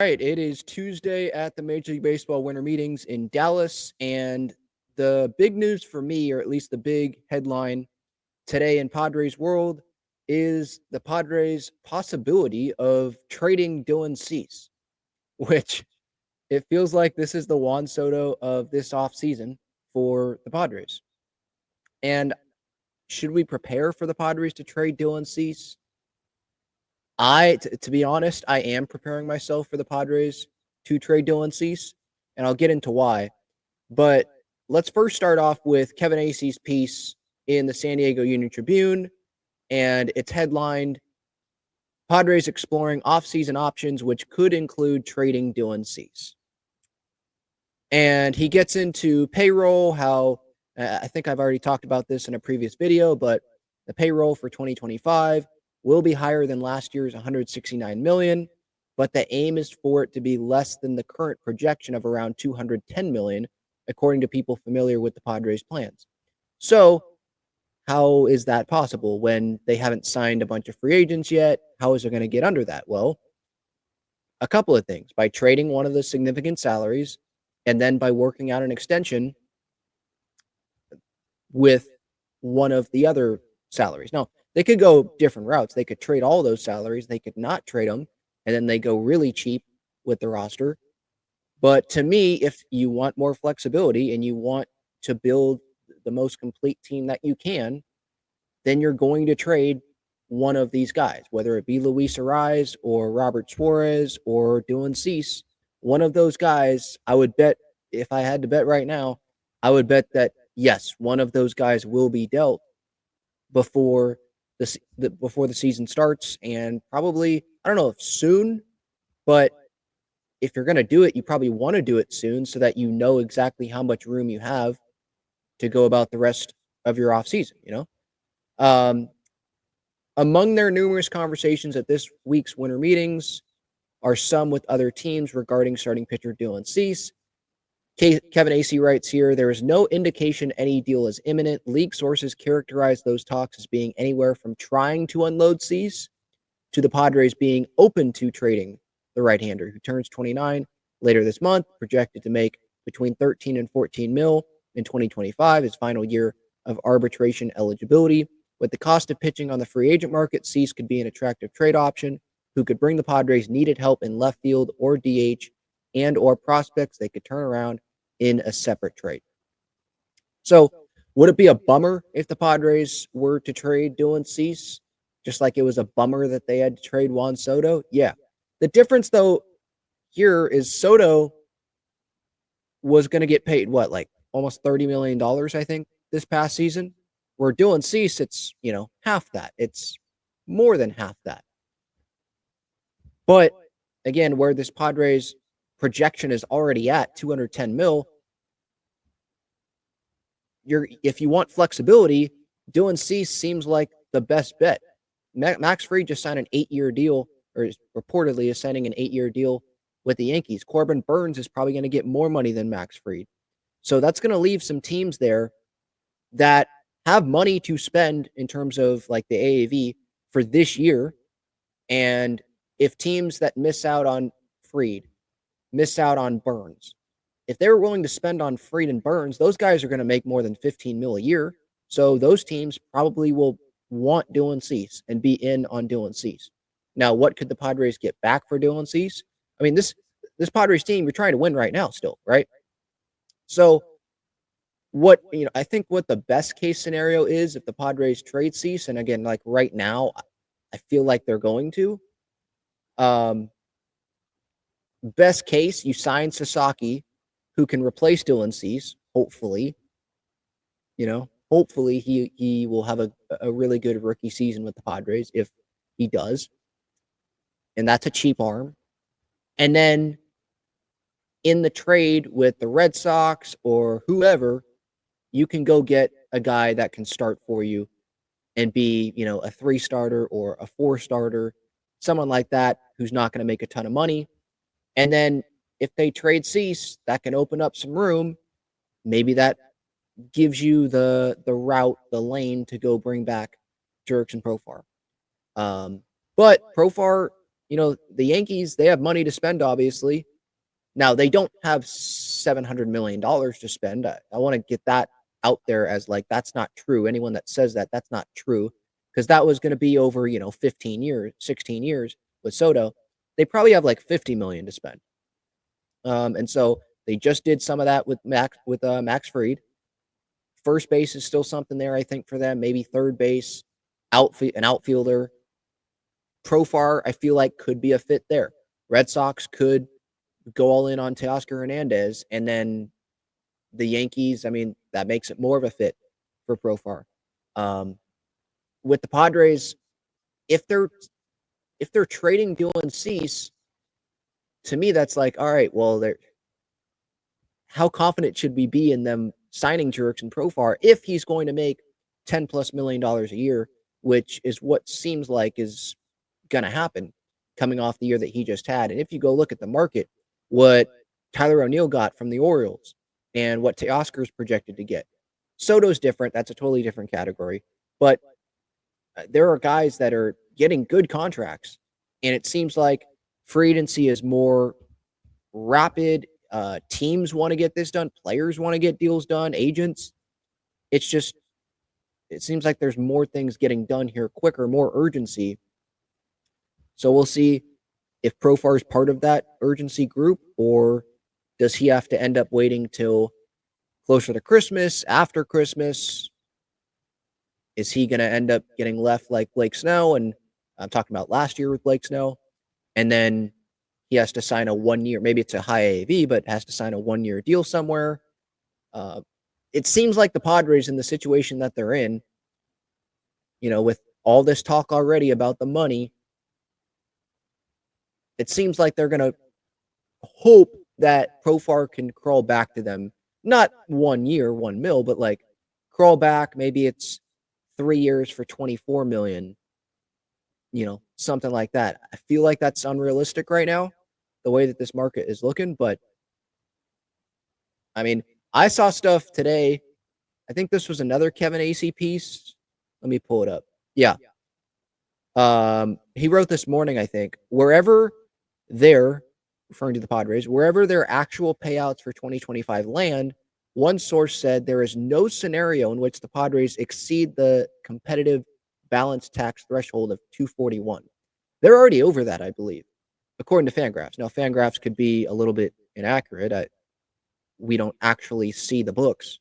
All right, it is Tuesday at the Major League Baseball Winter Meetings in Dallas, and the big news for me, or at least the big headline today in Padres world, is the Padres' possibility of trading Dylan Cease, which it feels like this is the Juan Soto of this offseason for the Padres. And should we prepare for the Padres to trade Dylan Cease? To be honest, I am preparing myself for the Padres to trade Dylan Cease, and I'll get into why. But let's first start off with Kevin Acey's piece in the San Diego Union Tribune, and it's headlined Padres exploring offseason options, which could include trading Dylan Cease. And he gets into payroll, how I think I've already talked about this in a previous video, but the payroll for 2025 will be higher than last year's 169 million, but the aim is for it to be less than the current projection of around 210 million, according to people familiar with the Padres' plans. So, how is that possible when they haven't signed a bunch of free agents yet? How is it going to get under that? Well, a couple of things. By trading one of the significant salaries, and then by working out an extension with one of the other salaries. Now, they could go different routes. They could trade all those salaries. They could not trade them, and then they go really cheap with the roster. But to me, if you want more flexibility and you want to build the most complete team that you can, then you're going to trade one of these guys, whether it be Luis Ariz or Robert Suarez or Dylan Cease. One of those guys, I would bet, if I had to bet right now, I would bet that, yes, one of those guys will be dealt before the season starts, and probably, I don't know if soon, but if you're going to do it, you probably want to do it soon so that you know exactly how much room you have to go about the rest of your offseason, Among their numerous conversations at this week's winter meetings are some with other teams regarding starting pitcher Dylan Cease. Kevin Acey writes here, there is no indication any deal is imminent. League sources characterize those talks as being anywhere from trying to unload Cease to the Padres being open to trading the right-hander, who turns 29 later this month, projected to make between 13 and 14 mil in 2025, his final year of arbitration eligibility. With the cost of pitching on the free agent market, Cease could be an attractive trade option who could bring the Padres needed help in left field or DH and or prospects they could turn around in a separate trade. So would it be a bummer if the Padres were to trade Dylan Cease, just like it was a bummer that they had to trade Juan Soto? Yeah. The difference, though, here is Soto was going to get paid, what, like almost $30 million, I think, this past season? Where Dylan Cease, it's, half that. It's more than half that. But, again, where this Padres projection is already at 210 mil, if you want flexibility, Dylan Cease seems like the best bet. Max Fried just signed an 8-year deal, or reportedly is signing an 8-year deal with the Yankees. Corbin Burns is probably going to get more money than Max Fried. So that's going to leave some teams there that have money to spend in terms of like the AAV for this year. And if teams that miss out on Fried, miss out on Burns, if they're willing to spend on Fried and Burns, those guys are going to make more than 15 mil a year. So those teams probably will want Dylan Cease and be in on Dylan Cease. Now, what could the Padres get back for Dylan Cease? I mean, this Padres team, you're trying to win right now still, right? So I think what the best case scenario is if the Padres trade Cease, and again, like right now, I feel like they're going to. Best case, you sign Sasaki, who can replace Dylan Cease, hopefully. Hopefully he will have a really good rookie season with the Padres if he does. And that's a cheap arm. And then in the trade with the Red Sox or whoever, you can go get a guy that can start for you and be, a 3-starter or a 4-starter, someone like that who's not going to make a ton of money. And then if they trade Cease, that can open up some room. Maybe that gives you the route, the lane to go bring back Jurickson Profar. But Profar the Yankees, they have money to spend, obviously. Now, they don't have $700 million to spend. I want to get that out there as like, that's not true. Anyone that says that, that's not true. Because that was going to be over, 15 years, 16 years with Soto. They probably have like 50 million to spend. And so they just did some of that with Max Fried. First base is still something there, I think, for them. Maybe third base, an outfielder. Profar, I feel like could be a fit there. Red Sox could go all in on Teoscar Hernandez, and then the Yankees, I mean, that makes it more of a fit for Profar. With the Padres, if they're trading Dylan Cease, to me, that's like, all right, well, how confident should we be in them signing Jurickson Profar if he's going to make $10+ million a year, which is what seems like is going to happen coming off the year that he just had. And if you go look at the market, what Tyler O'Neill got from the Orioles and what Teoscar's projected to get. Soto's different. That's a totally different category. But there are guys that are getting good contracts. And it seems like free agency is more rapid. Teams want to get this done. Players want to get deals done. Agents. It seems like there's more things getting done here quicker, more urgency. So we'll see if Profar is part of that urgency group, or does he have to end up waiting till closer to Christmas, after Christmas? Is he going to end up getting left like Blake Snell? And I'm talking about last year with Blake Snell. And then he has to sign a 1 year, maybe it's a high AAV, but has to sign a 1 year deal somewhere. It seems like the Padres, in the situation that they're in, with all this talk already about the money, it seems like they're going to hope that Profar can crawl back to them. Not 1 year, 1 mil, but like crawl back. Maybe it's 3 years for 24 million, something like that. I feel like that's unrealistic right now, the way that this market is looking. But I mean, I saw stuff today. I think this was another Kevin Acee piece. Let me pull it up. Yeah. He wrote this morning, I think, referring to the Padres, wherever their actual payouts for 2025 land, one source said there is no scenario in which the Padres exceed the competitive balance tax threshold of 241. They're already over that, I believe, according to Fangraphs. Now, Fangraphs could be a little bit inaccurate. We don't actually see the books.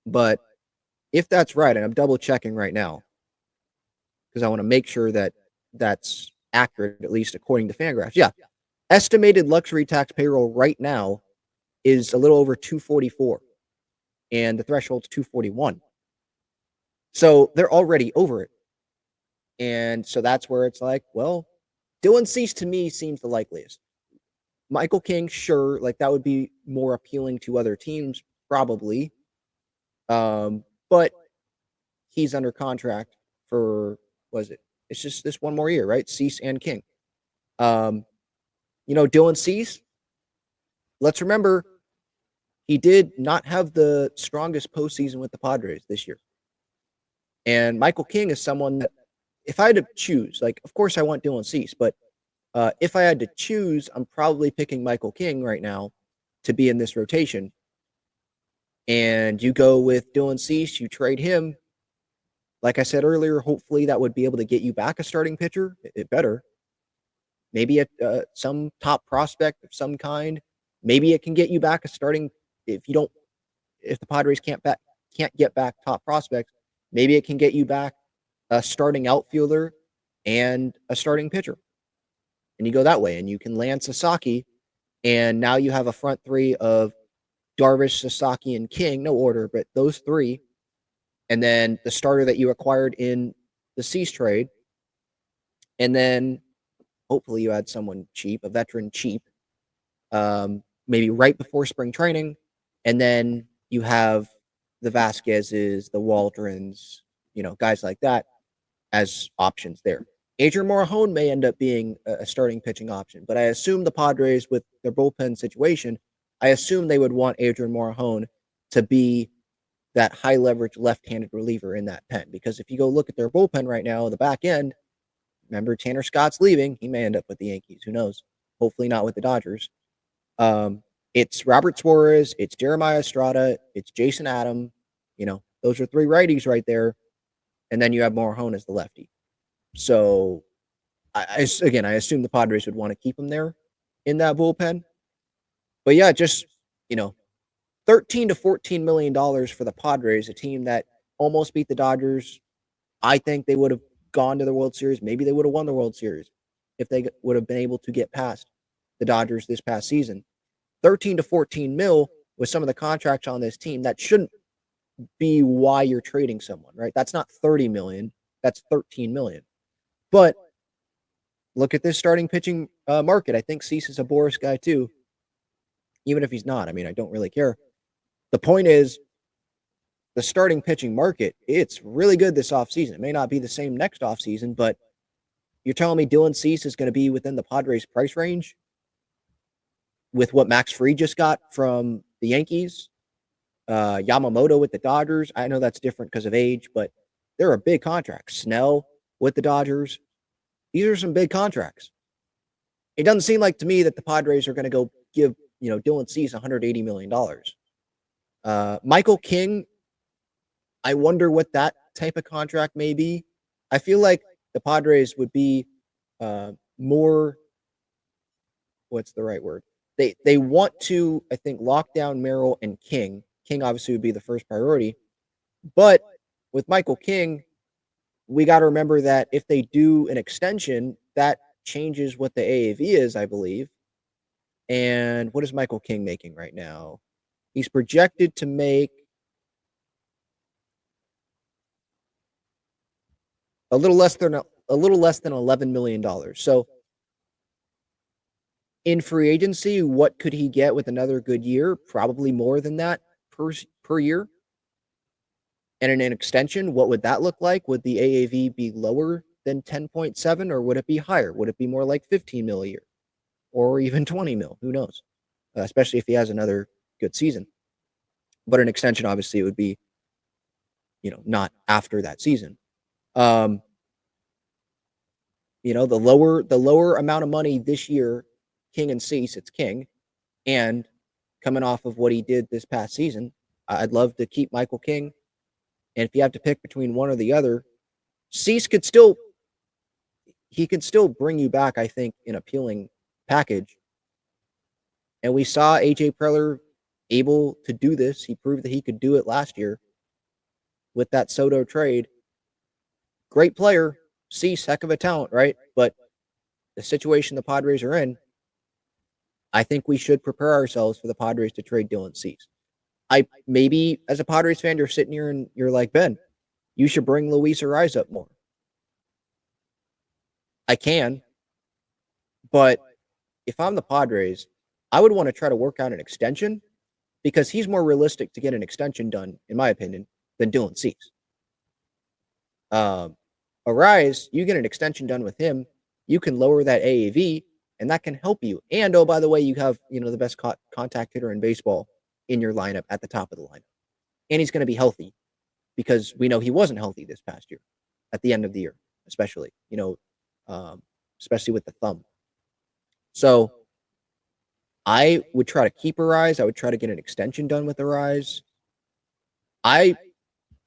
But if that's right, and I'm double checking right now, because I want to make sure that that's accurate, at least according to Fangraphs. Yeah. Estimated luxury tax payroll right now is a little over 244, and the threshold's 241. So they're already over it. And so that's where it's like, well, Dylan Cease to me seems the likeliest. Michael King, sure, like that would be more appealing to other teams, probably. But he's under contract for, it's just this 1 more year, right? Cease and King. Dylan Cease, let's remember, he did not have the strongest postseason with the Padres this year. And Michael King is someone that, if I had to choose, like, of course I want Dylan Cease, but if I had to choose, I'm probably picking Michael King right now to be in this rotation. And you go with Dylan Cease, you trade him. Like I said earlier, hopefully that would be able to get you back a starting pitcher. It better. Maybe some top prospect of some kind. Maybe it can get you back a starting. If the Padres can't get back top prospects, maybe it can get you back a starting outfielder and a starting pitcher. And you go that way, and you can land Sasaki, and now you have a front three of Darvish, Sasaki, and King. No order, but those three. And then the starter that you acquired in the Cease trade. And then hopefully you add someone cheap, a veteran cheap, maybe right before spring training. And then you have the Vasquezes, the Waldrons, guys like that as options there. Adrian Morejon may end up being a starting pitching option, but I assume the Padres, with their bullpen situation, I assume they would want Adrian Morejon to be that high leverage left-handed reliever in that pen. Because if you go look at their bullpen right now, the back end, remember Tanner Scott's leaving. He may end up with the Yankees. Who knows? Hopefully not with the Dodgers. It's Robert Suarez. It's Jeremiah Estrada. It's Jason Adam. Those are three righties right there. And then you have Morejon as the lefty. So, again, I assume the Padres would want to keep him there in that bullpen. But yeah, just, $13 to $14 million for the Padres, a team that almost beat the Dodgers. I think they would have gone to the World Series. Maybe they would have won the World Series if they would have been able to get past the Dodgers this past season. 13 to 14 mil with some of the contracts on this team, that shouldn't be why you're trading someone, right? That's not 30 million. That's 13 million. But look at this starting pitching market. I think Cease is a Boris guy too, even if he's not. I mean, I don't really care. The point is, the starting pitching market, it's really good this offseason. It may not be the same next offseason, but you're telling me Dylan Cease is going to be within the Padres price range with what Max Fried just got from the Yankees, Yamamoto with the Dodgers. I know that's different because of age, but there are big contracts. Snell with the Dodgers. These are some big contracts. It doesn't seem like to me that the Padres are going to go give, Dylan Cease $180 million. Michael King, I wonder what that type of contract may be. I feel like the Padres would be more, what's the right word? They want to, I think, lock down Merrill and King. King obviously would be the first priority. But with Michael King, we got to remember that if they do an extension, that changes what the AAV is, I believe. And what is Michael King making right now? He's projected to make a little less than $11 million. So in free agency, what could he get with another good year? Probably more than that per year. And in an extension, what would that look like? Would the AAV be lower than 10.7 or would it be higher? Would it be more like 15 mil a year or even 20 mil? Who knows? Especially if he has another good season. But an extension, obviously, it would be, not after that season. The lower amount of money this year, King and Cease, it's King, and coming off of what he did this past season, I'd love to keep Michael King. And if you have to pick between one or the other, Cease could still bring you back, I think, an appealing package. And we saw AJ Preller able to do this. He proved that he could do it last year with that Soto trade. Great player. Cease, heck of a talent, right? But the situation the Padres are in, I think we should prepare ourselves for the Padres to trade Dylan Cease. Maybe as a Padres fan, you're sitting here and you're like, Ben, you should bring Luis Ariz up more. I can, but if I'm the Padres, I would want to try to work out an extension because he's more realistic to get an extension done, in my opinion, than Dylan Cease. Ariz, you get an extension done with him, you can lower that AAV, and that can help you. And, oh, by the way, you have, the best contact hitter in baseball in your lineup at the top of the lineup. And he's going to be healthy because we know he wasn't healthy this past year, at the end of the year, especially, especially with the thumb. So I would try to keep Ariz. I would try to get an extension done with Ariz.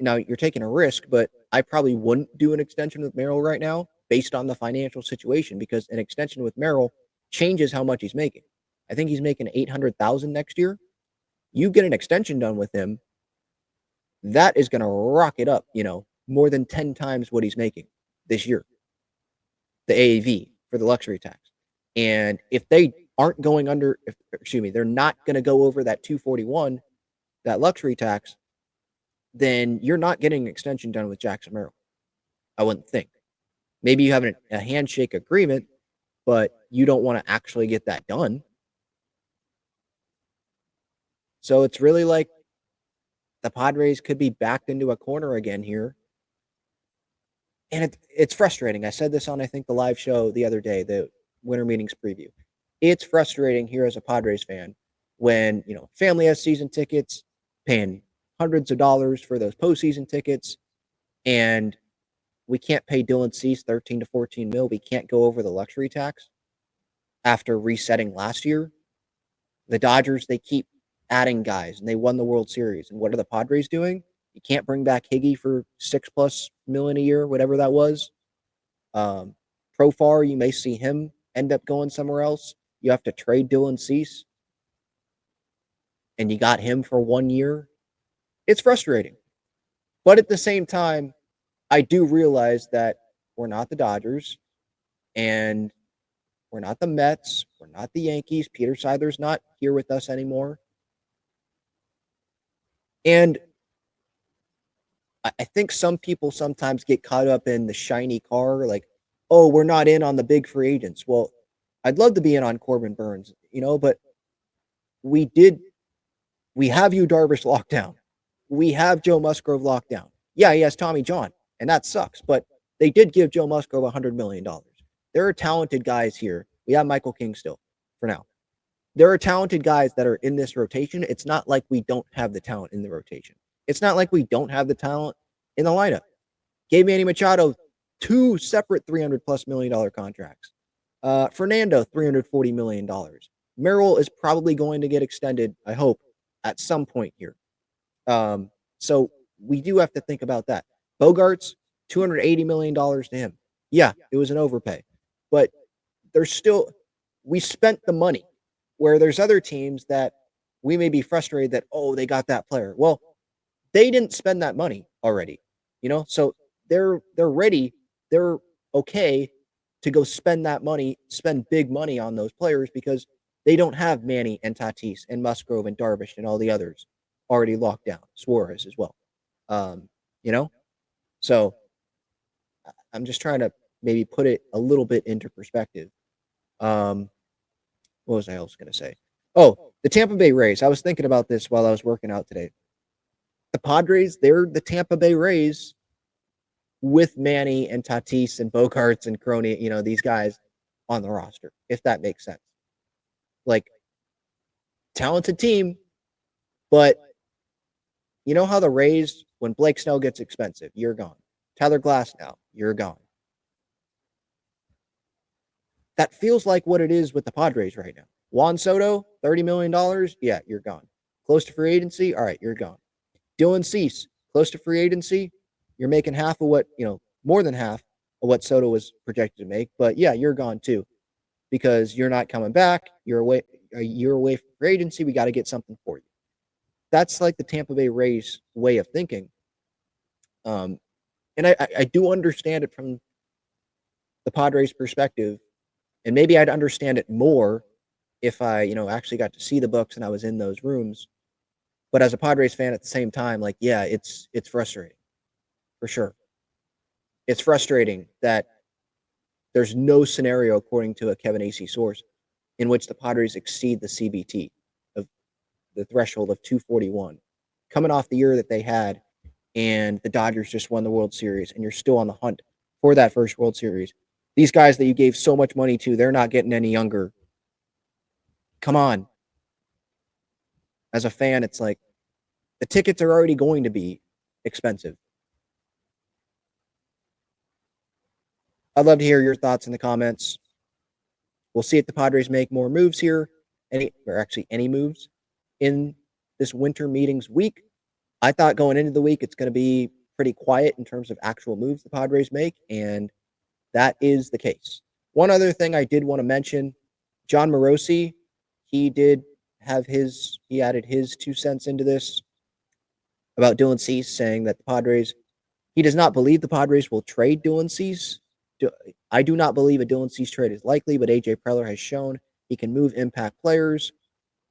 Now you're taking a risk, but I probably wouldn't do an extension with Merrill right now based on the financial situation because an extension with Merrill changes how much he's making. I think he's making $800,000 next year. You get an extension done with him, that is going to rocket up, more than 10 times what he's making this year. The AAV for the luxury tax. And if they aren't going they're not going to go over that 241, that luxury tax, then you're not getting an extension done with Jackson Merrill. I wouldn't think. Maybe you have a handshake agreement, but you don't want to actually get that done. So it's really like the Padres could be backed into a corner again here. And it's frustrating. I said this on, I think, the live show the other day, the Winter Meetings preview. It's frustrating here as a Padres fan when, family has season tickets, paying hundreds of dollars for those postseason tickets, and we can't pay Dylan Cease 13 to 14 mil. We can't go over the luxury tax after resetting last year. The Dodgers, they keep adding guys, and they won the World Series. And what are the Padres doing? You can't bring back Higgy for $6+ million a year, whatever that was. Profar, you may see him end up going somewhere else. You have to trade Dylan Cease, and you got him for 1 year. It's frustrating. But at the same time, I do realize that we're not the Dodgers, and we're not the Mets. We're not the Yankees. Peter Seidler's not here with us anymore. And I think some people sometimes get caught up in the shiny car, like, oh, we're not in on the big free agents. Well, I'd love to be in on Corbin Burns, but we have Yu Darvish locked down. We have Joe Musgrove locked down. Yeah, he has Tommy John, and that sucks, but they did give Joe Musgrove $100 million. There are talented guys here. We have Michael King still for now. There are talented guys that are in this rotation. It's not like we don't have the talent in the rotation. It's not like we don't have the talent in the lineup. Gave Manny Machado 2 separate $300+ million contracts. Fernando, $340 million. Merrill is probably going to get extended, I hope, at some point here. So we do have to think about that. Bogarts, $280 million to him. Yeah, it was an overpay. But we spent the money, where there's other teams that we may be frustrated that, oh, they got that player. Well, they didn't spend that money already, so they're ready. They're okay to go spend that money, spend big money on those players, because they don't have Manny and Tatis and Musgrove and Darvish and all the others already locked down. Suarez as well. So I'm just trying to maybe put it a little bit into perspective. What was I else going to say? Oh, the Tampa Bay Rays. I was thinking about this while I was working out today. The Padres, they're the Tampa Bay Rays with Manny and Tatis and Bogarts and Crony, these guys on the roster, if that makes sense. Like, talented team, but you know how the Rays, when Blake Snell gets expensive, you're gone. Tyler Glasnow, you're gone. That feels like what it is with the Padres right now. Juan Soto, $30 million, yeah, you're gone. Close to free agency, all right, you're gone. Dylan Cease, close to free agency, you're making half of what, more than half of what Soto was projected to make, but yeah, you're gone too, because you're not coming back. You're away from free agency. We got to get something for you. That's like the Tampa Bay Rays way of thinking. And I do understand it from the Padres' perspective, and maybe I'd understand it more if I, actually got to see the books and I was in those rooms. But as a Padres fan at the same time, like, yeah, it's frustrating, for sure. It's frustrating that there's no scenario, according to a Kevin AC source, in which the Padres exceed the CBT of the threshold of 241, coming off the year that they had, and the Dodgers just won the World Series, and you're still on the hunt for that first World Series. These guys that you gave so much money to, they're not getting any younger. Come on. As a fan, it's like the tickets are already going to be expensive. I'd love to hear your thoughts in the comments. We'll see if the Padres make more moves here, any moves in this winter meetings week. I thought going into the week it's going to be pretty quiet in terms of actual moves the Padres make, and that is the case. One other thing I did want to mention, John Morosi, he added his 2 cents into this about Dylan Cease, saying that he does not believe the Padres will trade Dylan Cease. I do not believe a Dylan Cease trade is likely, but AJ Preller has shown he can move impact players,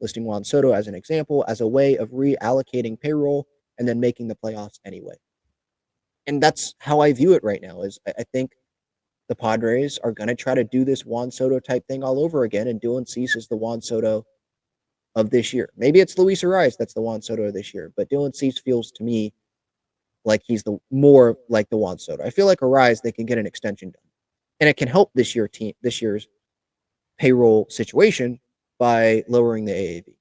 listing Juan Soto as an example, as a way of reallocating payroll and then making the playoffs anyway. And that's how I view it right now. Is I think the Padres are going to try to do this Juan Soto type thing all over again, and Dylan Cease is the Juan Soto of this year. Maybe it's Luis Ariz that's the Juan Soto of this year, but Dylan Cease feels to me like he's more like the Juan Soto. I feel like Ariz, they can get an extension done, and it can help this year's payroll situation by lowering the AAV.